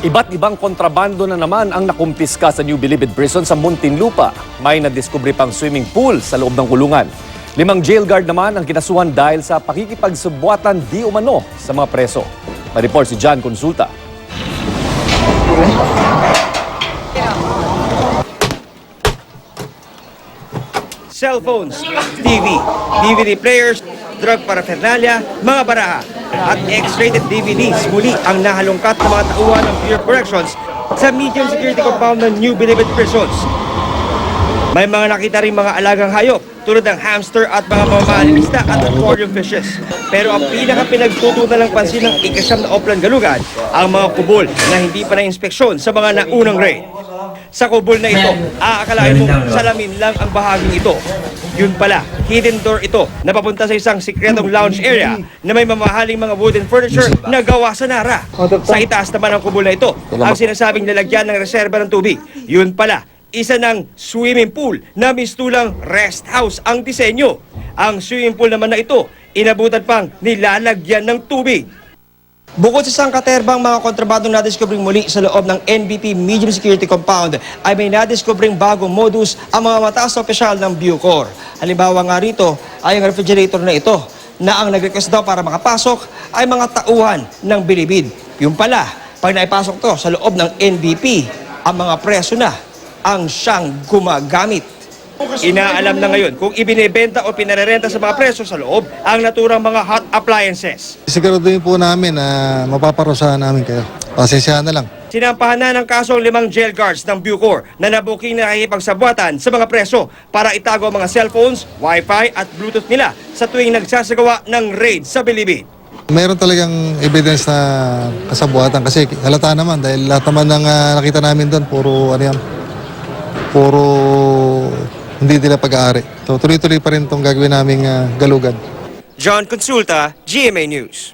Iba't ibang kontrabando na naman ang nakumpiska sa New Bilibid Prison sa Muntinlupa. May nadiskubre pang swimming pool sa loob ng kulungan. 5 jail guard naman ang kinasuhan dahil sa pakikipagsubwatan di umano sa mga preso. May-report si John Consulta. Cellphones, TV, DVD players, drug paraphernalia, mga baraha, at X-rated DVDs muli ang nahalungkat ng mga tauhan ng Bureau of Corrections sa medium security compound ng New Bilibid Prisons. May mga nakita rin mga alagang hayop tulad ng hamster at mga mamahaling isda at aquarium fishes. Pero ang pinaka-pinagtutunan ng pansin ng ikasyam na Oplan Galugan ang mga kubol na hindi pa na-inspeksyon sa mga naunang raid. Sa kubol na ito, aakalain mo salamin lang ang bahaging ito. Yun pala, hidden door ito na papunta sa isang sikretong lounge area na may mamahaling mga wooden furniture na gawa sa Nara. Sa itaas naman ng kubol na ito, ang sinasabing lalagyan ng reserba ng tubig. Yun pala, isa ng swimming pool na mistulang rest house ang disenyo. Ang swimming pool naman na ito, inabutan pang nilalagyan ng tubig. Bukod sa sangkaterbang mga kontrabandong nadiskubring muli sa loob ng NBP Medium Security Compound, ay may nadiskubring bagong modus ang mga mataas na opisyal ng Bucor. Halimbawa nga rito ay ang refrigerator na ito na ang nag-request daw para makapasok ay mga tauhan ng Bilibid. Yung pala, pag naipasok to sa loob ng NBP, ang mga preso na ang siyang gumagamit. Inaalam na ngayon kung ibinebenta o pinarerenta sa mga preso sa loob ang naturang mga hot appliances. Siguraduhin po namin na mapaparusahan namin kayo. Pasensyahan na lang. Sinampahan na ng kaso ang 5 jail guards ng Bucor na nabuking na nakikipagsabwatan sa mga preso para itago ang mga cellphones, wifi at bluetooth nila sa tuwing nagsasagawa ng raid sa Bilibid. Meron talagang evidence na kasabuatan kasi halata naman dahil lahat naman ng nakita namin doon puro puro hindi nila pag-aari. So, tuloy-tuloy pa rin itong gagawin naming galugan. John Consulta, GMA News.